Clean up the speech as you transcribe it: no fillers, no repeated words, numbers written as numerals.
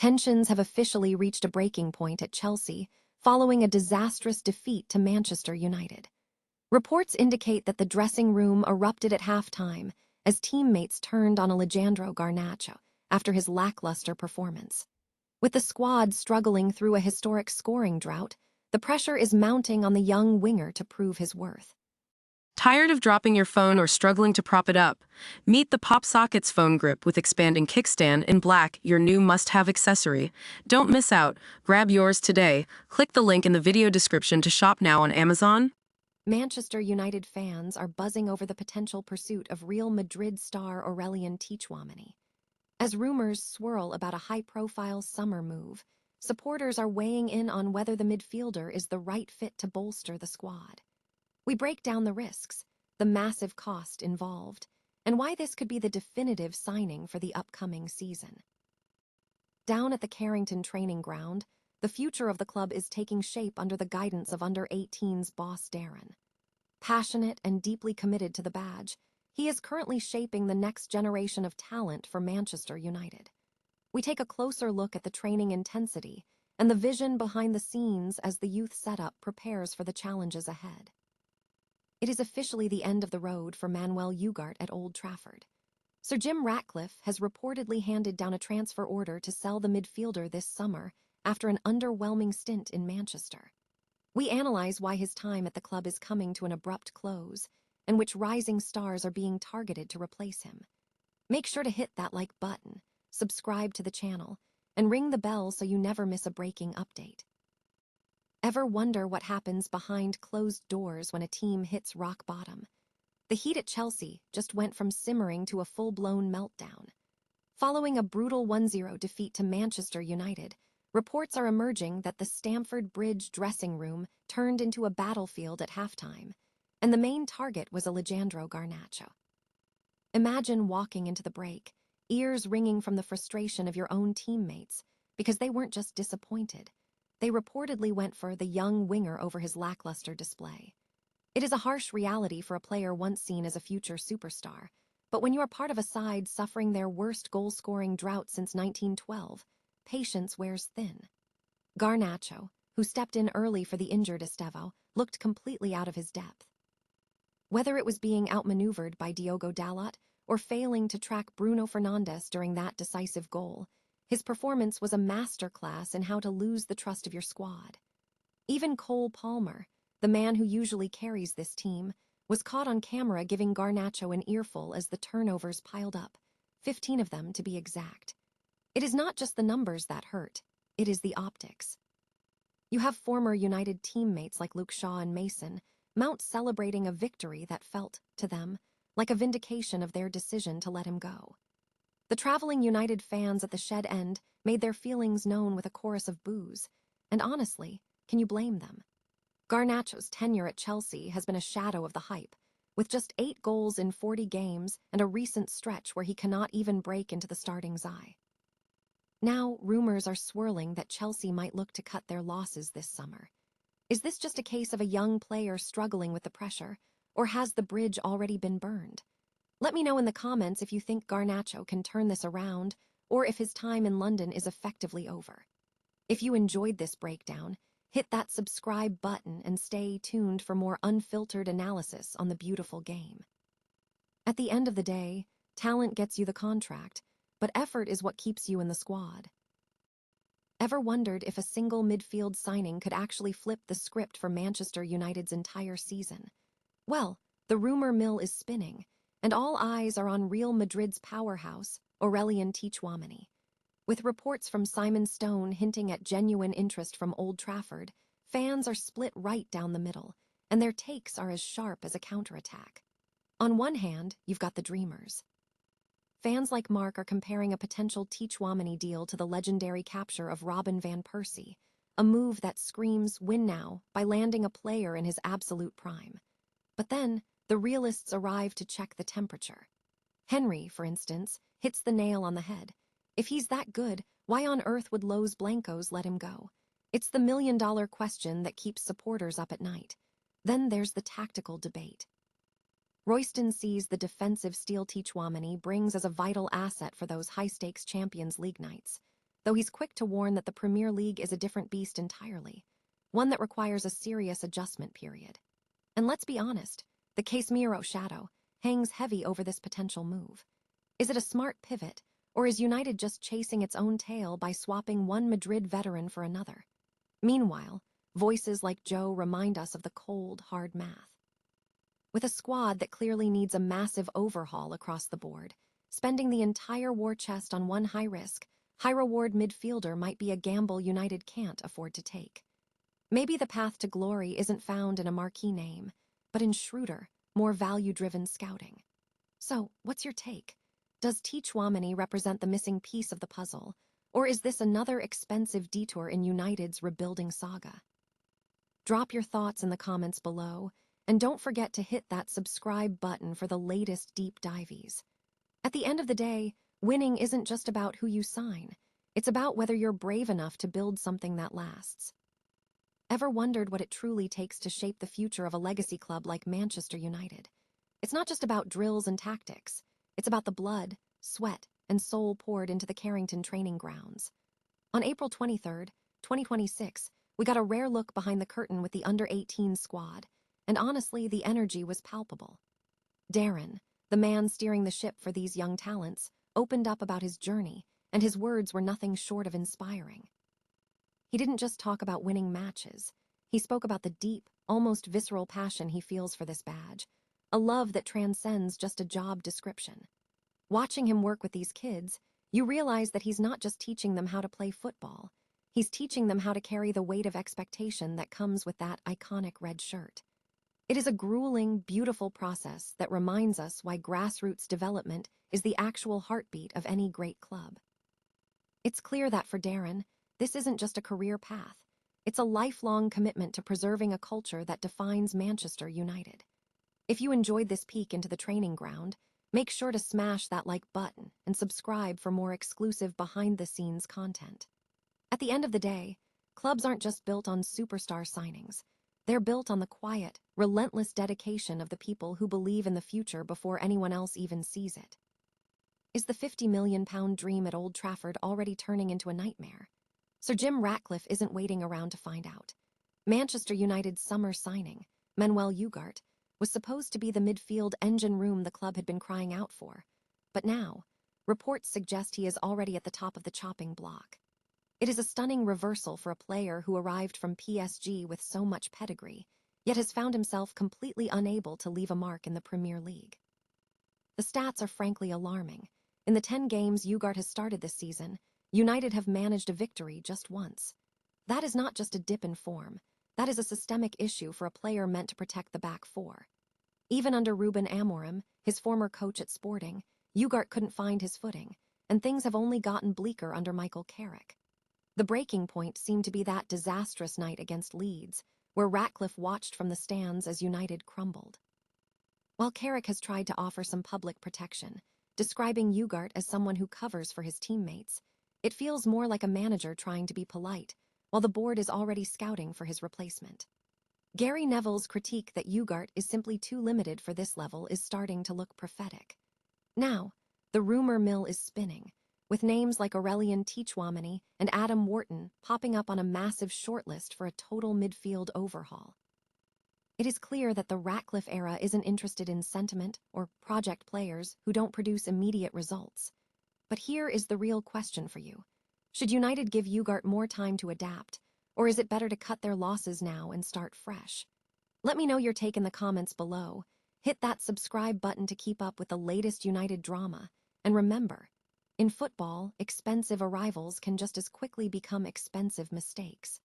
Tensions have officially reached a breaking point at Chelsea following a disastrous defeat to Manchester United. Reports indicate that the dressing room erupted at halftime as teammates turned on Alejandro Garnacho after his lackluster performance. With the squad struggling through a historic scoring drought, the pressure is mounting on the young winger to prove his worth. Tired of dropping your phone or struggling to prop it up? Meet the Pop Sockets phone grip with expanding kickstand in black, your new must-have accessory. Don't miss out. Grab yours today. Click the link in the video description to shop now on Amazon. Manchester United fans are buzzing over the potential pursuit of Real Madrid star Aurelien Tchouameni. As rumors swirl about a high-profile summer move, supporters are weighing in on whether the midfielder is the right fit to bolster the squad. We break down the risks, the massive cost involved, and why this could be the definitive signing for the upcoming season. Down at the Carrington training ground, the future of the club is taking shape under the guidance of Under-18s boss Darren. Passionate and deeply committed to the badge, he is currently shaping the next generation of talent for Manchester United. We take a closer look at the training intensity and the vision behind the scenes as the youth setup prepares for the challenges ahead. It is officially the end of the road for Manuel Ugarte at Old Trafford. Sir Jim Ratcliffe has reportedly handed down a transfer order to sell the midfielder this summer after an underwhelming stint in Manchester. We analyze why his time at the club is coming to an abrupt close and which rising stars are being targeted to replace him. Make sure to hit that like button, subscribe to the channel, and ring the bell so you never miss a breaking update. Ever wonder what happens behind closed doors when a team hits rock bottom? The heat at Chelsea just went from simmering to a full-blown meltdown. Following a brutal 1-0 defeat to Manchester United, reports are emerging that the Stamford Bridge dressing room turned into a battlefield at halftime, and the main target was Alejandro Garnacho. Imagine walking into the break, ears ringing from the frustration of your own teammates, because they weren't just disappointed. They reportedly went for the young winger over his lackluster display. It is a harsh reality for a player once seen as a future superstar, but when you are part of a side suffering their worst goal-scoring drought since 1912, patience wears thin. Garnacho, who stepped in early for the injured Estevo, looked completely out of his depth. Whether it was being outmaneuvered by Diogo Dalot or failing to track Bruno Fernandes during that decisive goal, his performance was a masterclass in how to lose the trust of your squad. Even Cole Palmer, the man who usually carries this team, was caught on camera giving Garnacho an earful as the turnovers piled up, 15 of them to be exact. It is not just the numbers that hurt, it is the optics. You have former United teammates like Luke Shaw and Mason Mount celebrating a victory that felt, to them, like a vindication of their decision to let him go. The traveling United fans at the shed end made their feelings known with a chorus of boos, and honestly, can you blame them? Garnacho's tenure at Chelsea has been a shadow of the hype, with just 8 goals in 40 games and a recent stretch where he cannot even break into the starting's eye. Now, rumors are swirling that Chelsea might look to cut their losses this summer. Is this just a case of a young player struggling with the pressure, or has the bridge already been burned? Let me know in the comments if you think Garnacho can turn this around, or if his time in London is effectively over. If you enjoyed this breakdown, hit that subscribe button and stay tuned for more unfiltered analysis on the beautiful game. At the end of the day, talent gets you the contract, but effort is what keeps you in the squad. Ever wondered if a single midfield signing could actually flip the script for Manchester United's entire season? Well, the rumor mill is spinning, and all eyes are on Real Madrid's powerhouse, Aurelien Tchouameni. With reports from Simon Stone hinting at genuine interest from Old Trafford, fans are split right down the middle, and their takes are as sharp as a counterattack. On one hand, you've got the dreamers. Fans like Mark are comparing a potential Tchouameni deal to the legendary capture of Robin van Persie, a move that screams win now by landing a player in his absolute prime. But then, the realists arrive to check the temperature. Henry, for instance, hits the nail on the head. If he's that good, why on earth would Los Blancos let him go? It's the million-dollar question that keeps supporters up at night. Then there's the tactical debate. Royston sees the defensive steel Tchouameni brings as a vital asset for those high-stakes Champions League nights. though he's quick to warn that the Premier League is a different beast entirely, one that requires a serious adjustment period. And let's be honest, the Casemiro shadow hangs heavy over this potential move. Is it a smart pivot, or is United just chasing its own tail by swapping one Madrid veteran for another? Meanwhile, voices like Joe remind us of the cold, hard math. With a squad that clearly needs a massive overhaul across the board, spending the entire war chest on one high-risk, high-reward midfielder might be a gamble United can't afford to take. Maybe the path to glory isn't found in a marquee name, but in shrewder, more value-driven scouting. So, what's your take? Does Tchouameni represent the missing piece of the puzzle, or is this another expensive detour in United's rebuilding saga? Drop your thoughts in the comments below, and don't forget to hit that subscribe button for the latest deep dives. At the end of the day, winning isn't just about who you sign. It's about whether you're brave enough to build something that lasts. Ever wondered what it truly takes to shape the future of a legacy club like Manchester United? It's not just about drills and tactics. It's about the blood, sweat, and soul poured into the Carrington training grounds. On April 23rd, 2026, we got a rare look behind the curtain with the Under-18s squad, and honestly, the energy was palpable. Darren, the man steering the ship for these young talents, opened up about his journey, and his words were nothing short of inspiring. He didn't just talk about winning matches. He spoke about the deep, almost visceral passion he feels for this badge, a love that transcends just a job description. Watching him work with these kids, you realize that he's not just teaching them how to play football. He's teaching them how to carry the weight of expectation that comes with that iconic red shirt. It is a grueling, beautiful process that reminds us why grassroots development is the actual heartbeat of any great club. It's clear that for Darren, this isn't just a career path. It's a lifelong commitment to preserving a culture that defines Manchester United. If you enjoyed this peek into the training ground, make sure to smash that like button and subscribe for more exclusive behind-the-scenes content. At the end of the day, clubs aren't just built on superstar signings. They're built on the quiet, relentless dedication of the people who believe in the future before anyone else even sees it. Is the £50 million dream at Old Trafford already turning into a nightmare? Sir Jim Ratcliffe isn't waiting around to find out. Manchester United's summer signing, Manuel Ugarte, was supposed to be the midfield engine room the club had been crying out for. But now, reports suggest he is already at the top of the chopping block. It is a stunning reversal for a player who arrived from PSG with so much pedigree, yet has found himself completely unable to leave a mark in the Premier League. The stats are frankly alarming. In the 10 games Ugarte has started this season, United have managed a victory just once. That is not just a dip in form. That is a systemic issue for a player meant to protect the back four. Even under Ruben Amorim, his former coach at Sporting, Ugarte couldn't find his footing, and things have only gotten bleaker under Michael Carrick. The breaking point seemed to be that disastrous night against Leeds, where Ratcliffe watched from the stands as United crumbled. While Carrick has tried to offer some public protection, describing Ugarte as someone who covers for his teammates, it feels more like a manager trying to be polite, while the board is already scouting for his replacement. Gary Neville's critique that Ugarte is simply too limited for this level is starting to look prophetic. Now, the rumor mill is spinning, with names like Aurelien Tchouameni and Adam Wharton popping up on a massive shortlist for a total midfield overhaul. It is clear that the Ratcliffe era isn't interested in sentiment or project players who don't produce immediate results. But here is the real question for you. Should United give Ugarte more time to adapt, or is it better to cut their losses now and start fresh? Let me know your take in the comments below. Hit that subscribe button to keep up with the latest United drama. And remember, in football, expensive arrivals can just as quickly become expensive mistakes.